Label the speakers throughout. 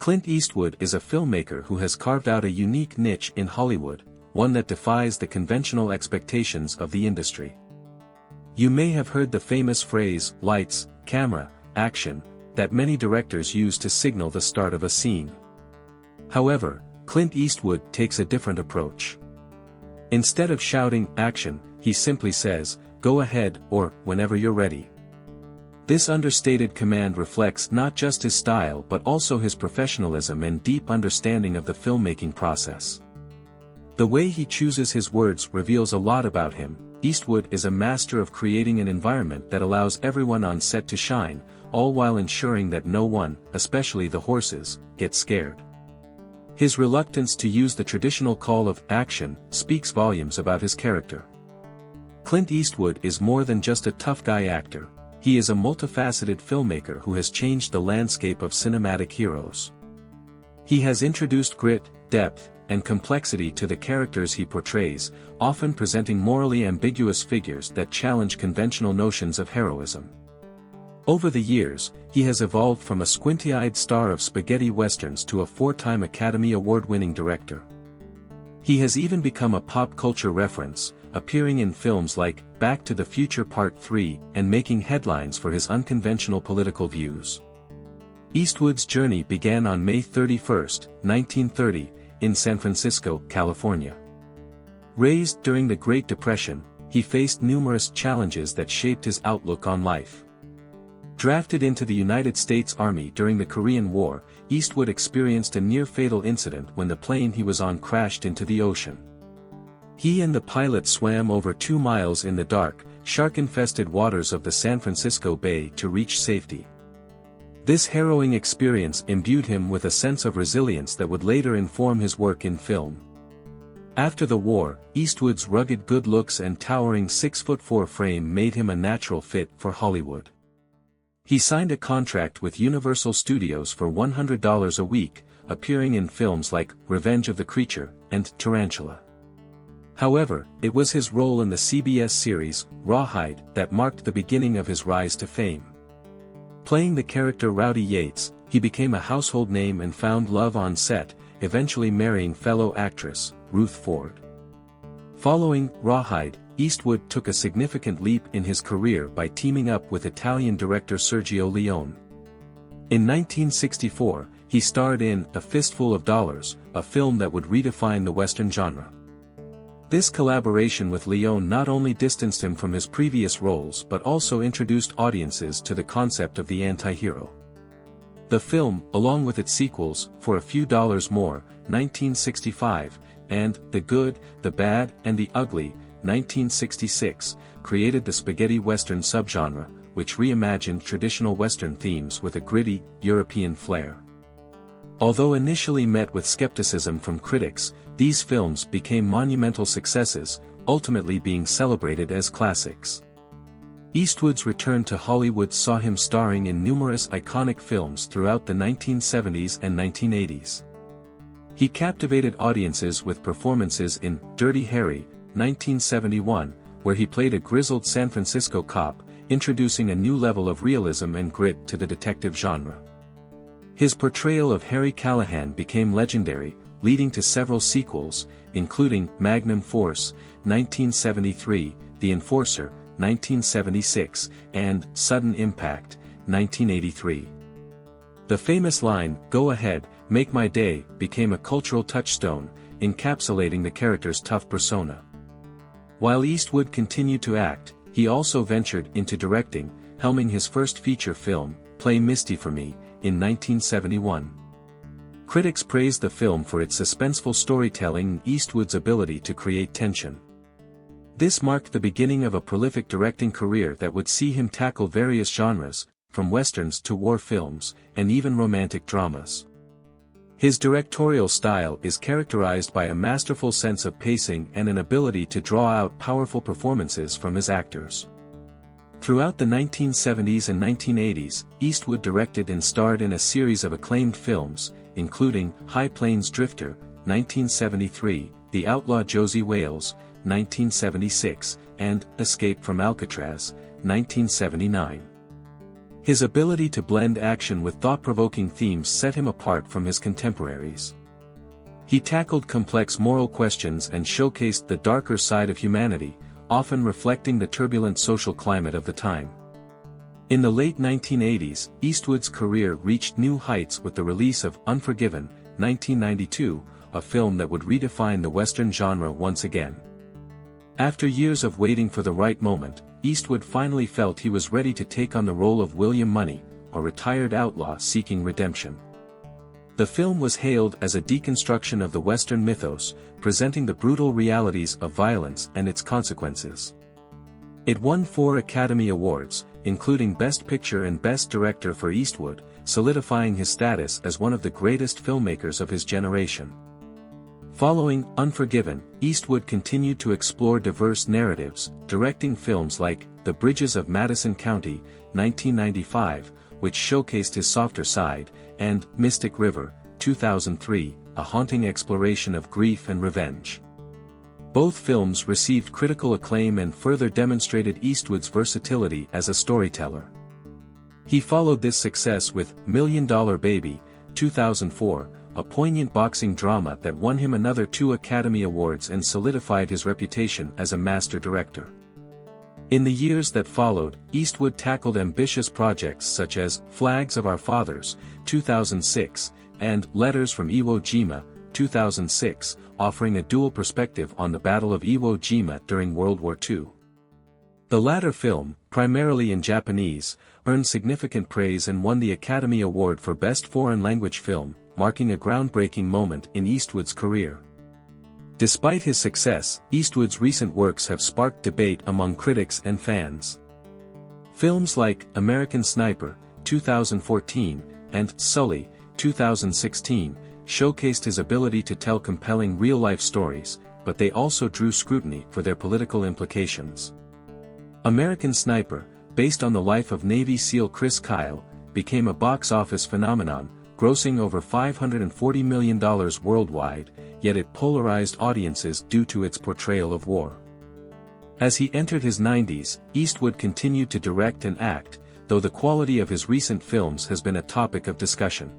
Speaker 1: Clint Eastwood is a filmmaker who has carved out a unique niche in Hollywood, one that defies the conventional expectations of the industry. You may have heard the famous phrase, lights, camera, action, that many directors use to signal the start of a scene. However, Clint Eastwood takes a different approach. Instead of shouting, action, he simply says, go ahead, or, whenever you're ready. This understated command reflects not just his style but also his professionalism and deep understanding of the filmmaking process. The way he chooses his words reveals a lot about him. Eastwood is a master of creating an environment that allows everyone on set to shine, all while ensuring that no one, especially the horses, gets scared. His reluctance to use the traditional call of action speaks volumes about his character. Clint Eastwood is more than just a tough guy actor. He is a multifaceted filmmaker who has changed the landscape of cinematic heroes. He has introduced grit, depth, and complexity to the characters he portrays, often presenting morally ambiguous figures that challenge conventional notions of heroism. Over the years, he has evolved from a squinty-eyed star of spaghetti westerns to a four-time Academy Award-winning director. He has even become a pop culture reference, appearing in films like Back to the Future Part 3 and making headlines for his unconventional political views. Eastwood's journey began on May 31, 1930, in San Francisco, California. Raised during the Great Depression, he faced numerous challenges that shaped his outlook on life. Drafted into the United States Army during the Korean War, Eastwood experienced a near-fatal incident when the plane he was on crashed into the ocean. He and the pilot swam over 2 miles in the dark, shark-infested waters of the San Francisco Bay to reach safety. This harrowing experience imbued him with a sense of resilience that would later inform his work in film. After the war, Eastwood's rugged good looks and towering 6'4" frame made him a natural fit for Hollywood. He signed a contract with Universal Studios for $100 a week, appearing in films like Revenge of the Creature and Tarantula. However, it was his role in the CBS series, Rawhide, that marked the beginning of his rise to fame. Playing the character Rowdy Yates, he became a household name and found love on set, eventually marrying fellow actress, Ruth Ford. Following Rawhide, Eastwood took a significant leap in his career by teaming up with Italian director Sergio Leone. In 1964, he starred in A Fistful of Dollars, a film that would redefine the Western genre. This collaboration with Leone not only distanced him from his previous roles but also introduced audiences to the concept of the anti-hero. The film, along with its sequels, For a Few Dollars More, 1965, and The Good, the Bad, and the Ugly, 1966, created the spaghetti western subgenre, which reimagined traditional western themes with a gritty, European flair. Although initially met with skepticism from critics, these films became monumental successes, ultimately being celebrated as classics. Eastwood's return to Hollywood saw him starring in numerous iconic films throughout the 1970s and 1980s. He captivated audiences with performances in Dirty Harry, 1971, where he played a grizzled San Francisco cop, introducing a new level of realism and grit to the detective genre. His portrayal of Harry Callahan became legendary, leading to several sequels, including Magnum Force, 1973, The Enforcer, 1976, and Sudden Impact, 1983. The famous line, "Go ahead, make my day," became a cultural touchstone, encapsulating the character's tough persona. While Eastwood continued to act, he also ventured into directing, helming his first feature film, Play Misty for Me, in 1971. Critics praised the film for its suspenseful storytelling and Eastwood's ability to create tension. This marked the beginning of a prolific directing career that would see him tackle various genres, from westerns to war films, and even romantic dramas. His directorial style is characterized by a masterful sense of pacing and an ability to draw out powerful performances from his actors. Throughout the 1970s and 1980s, Eastwood directed and starred in a series of acclaimed films, including High Plains Drifter, 1973, The Outlaw Josie Wales, 1976, and Escape from Alcatraz, 1979. His ability to blend action with thought-provoking themes set him apart from his contemporaries. He tackled complex moral questions and showcased the darker side of humanity, often reflecting the turbulent social climate of the time. In the late 1980s, Eastwood's career reached new heights with the release of Unforgiven, 1992, a film that would redefine the Western genre once again. After years of waiting for the right moment, Eastwood finally felt he was ready to take on the role of William Money, a retired outlaw seeking redemption. The film was hailed as a deconstruction of the Western mythos, presenting the brutal realities of violence and its consequences. It won 4 Academy Awards, including Best Picture and Best Director for Eastwood, solidifying his status as one of the greatest filmmakers of his generation. Following Unforgiven, Eastwood continued to explore diverse narratives, directing films like The Bridges of Madison County, 1995, which showcased his softer side, and Mystic River, 2003, a haunting exploration of grief and revenge. Both films received critical acclaim and further demonstrated Eastwood's versatility as a storyteller. He followed this success with $1 Million Baby, 2004, a poignant boxing drama that won him another 2 Academy Awards and solidified his reputation as a master director. In the years that followed, Eastwood tackled ambitious projects such as Flags of Our Fathers, 2006, and Letters from Iwo Jima, 2006, offering a dual perspective on the Battle of Iwo Jima during World War II. The latter film, primarily in Japanese, earned significant praise and won the Academy Award for Best Foreign Language Film, marking a groundbreaking moment in Eastwood's career. Despite his success, Eastwood's recent works have sparked debate among critics and fans. Films like American Sniper, 2014, and Sully, 2016, showcased his ability to tell compelling real-life stories, but they also drew scrutiny for their political implications. American Sniper, based on the life of Navy SEAL Chris Kyle, became a box office phenomenon, grossing over $540 million worldwide, yet it polarized audiences due to its portrayal of war. As he entered his 90s, Eastwood continued to direct and act, though the quality of his recent films has been a topic of discussion.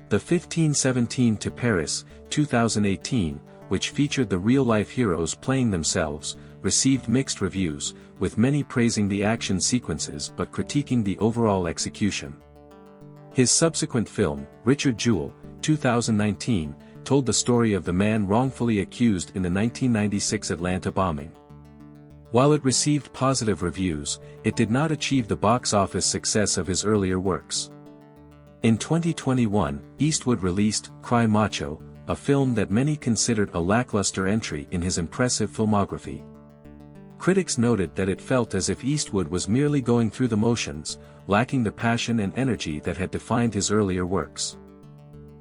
Speaker 1: The 1517 to Paris, 2018, which featured the real-life heroes playing themselves, received mixed reviews, with many praising the action sequences but critiquing the overall execution. His subsequent film, Richard Jewell, 2019, told the story of the man wrongfully accused in the 1996 Atlanta bombing. While it received positive reviews, it did not achieve the box office success of his earlier works. In 2021, Eastwood released Cry Macho, a film that many considered a lackluster entry in his impressive filmography. Critics noted that it felt as if Eastwood was merely going through the motions, lacking the passion and energy that had defined his earlier works.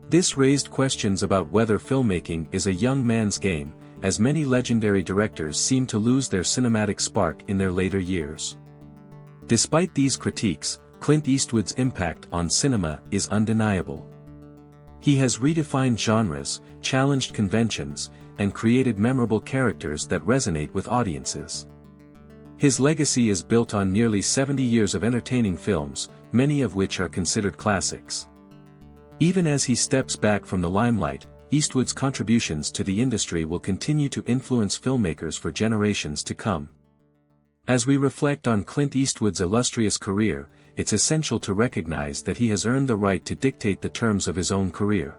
Speaker 1: This raised questions about whether filmmaking is a young man's game, as many legendary directors seem to lose their cinematic spark in their later years. Despite these critiques, Clint Eastwood's impact on cinema is undeniable. He has redefined genres, challenged conventions, and created memorable characters that resonate with audiences. His legacy is built on nearly 70 years of entertaining films, many of which are considered classics. Even as he steps back from the limelight, Eastwood's contributions to the industry will continue to influence filmmakers for generations to come. As we reflect on Clint Eastwood's illustrious career, it's essential to recognize that he has earned the right to dictate the terms of his own career.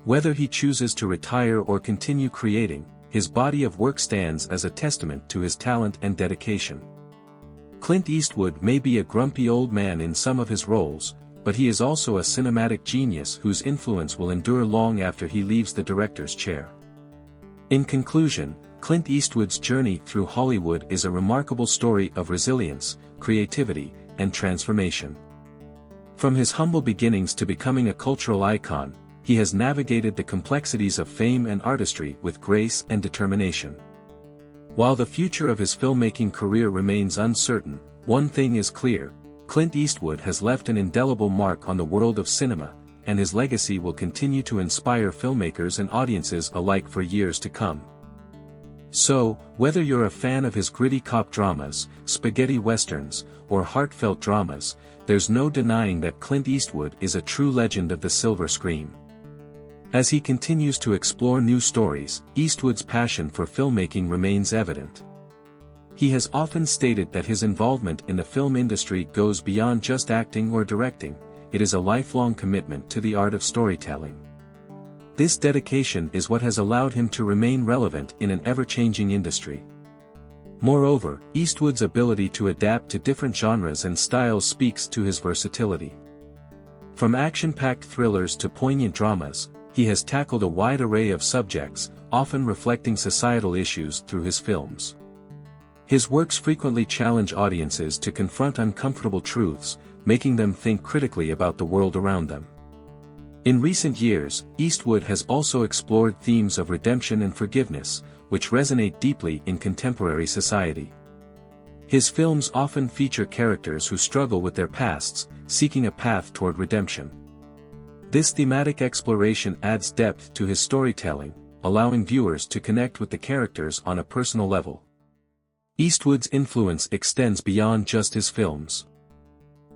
Speaker 1: Whether he chooses to retire or continue creating, his body of work stands as a testament to his talent and dedication. Clint Eastwood may be a grumpy old man in some of his roles, but he is also a cinematic genius whose influence will endure long after he leaves the director's chair. In conclusion, Clint Eastwood's journey through Hollywood is a remarkable story of resilience, creativity, and transformation. From his humble beginnings to becoming a cultural icon, he has navigated the complexities of fame and artistry with grace and determination. While the future of his filmmaking career remains uncertain, one thing is clear: Clint Eastwood has left an indelible mark on the world of cinema, and his legacy will continue to inspire filmmakers and audiences alike for years to come. So, whether you're a fan of his gritty cop dramas, spaghetti westerns, or heartfelt dramas, there's no denying that Clint Eastwood is a true legend of the silver screen. As he continues to explore new stories, Eastwood's passion for filmmaking remains evident. He has often stated that his involvement in the film industry goes beyond just acting or directing, it is a lifelong commitment to the art of storytelling. This dedication is what has allowed him to remain relevant in an ever-changing industry. Moreover, Eastwood's ability to adapt to different genres and styles speaks to his versatility. From action-packed thrillers to poignant dramas, he has tackled a wide array of subjects, often reflecting societal issues through his films. His works frequently challenge audiences to confront uncomfortable truths, making them think critically about the world around them. In recent years, Eastwood has also explored themes of redemption and forgiveness, which resonate deeply in contemporary society. His films often feature characters who struggle with their pasts, seeking a path toward redemption. This thematic exploration adds depth to his storytelling, allowing viewers to connect with the characters on a personal level. Eastwood's influence extends beyond just his films.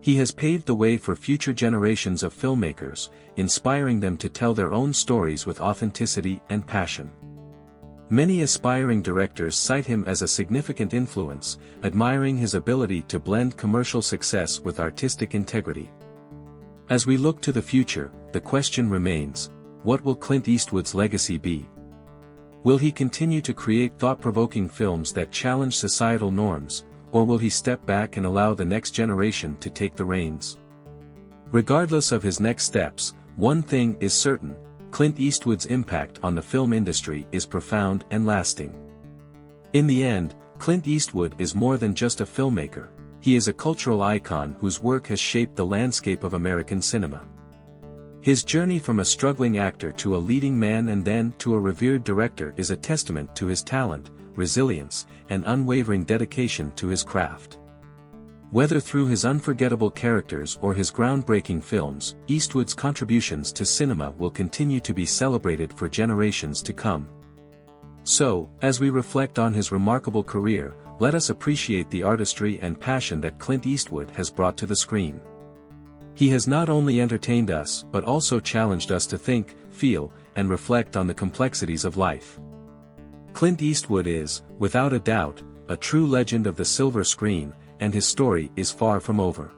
Speaker 1: He has paved the way for future generations of filmmakers, inspiring them to tell their own stories with authenticity and passion. Many aspiring directors cite him as a significant influence, admiring his ability to blend commercial success with artistic integrity. As we look to the future, the question remains, what will Clint Eastwood's legacy be? Will he continue to create thought-provoking films that challenge societal norms, or will he step back and allow the next generation to take the reins? Regardless of his next steps, one thing is certain, Clint Eastwood's impact on the film industry is profound and lasting. In the end, Clint Eastwood is more than just a filmmaker, he is a cultural icon whose work has shaped the landscape of American cinema. His journey from a struggling actor to a leading man and then to a revered director is a testament to his talent, resilience, and unwavering dedication to his craft. Whether through his unforgettable characters or his groundbreaking films, Eastwood's contributions to cinema will continue to be celebrated for generations to come. So, as we reflect on his remarkable career, let us appreciate the artistry and passion that Clint Eastwood has brought to the screen. He has not only entertained us but also challenged us to think, feel, and reflect on the complexities of life. Clint Eastwood is, without a doubt, a true legend of the silver screen, and his story is far from over.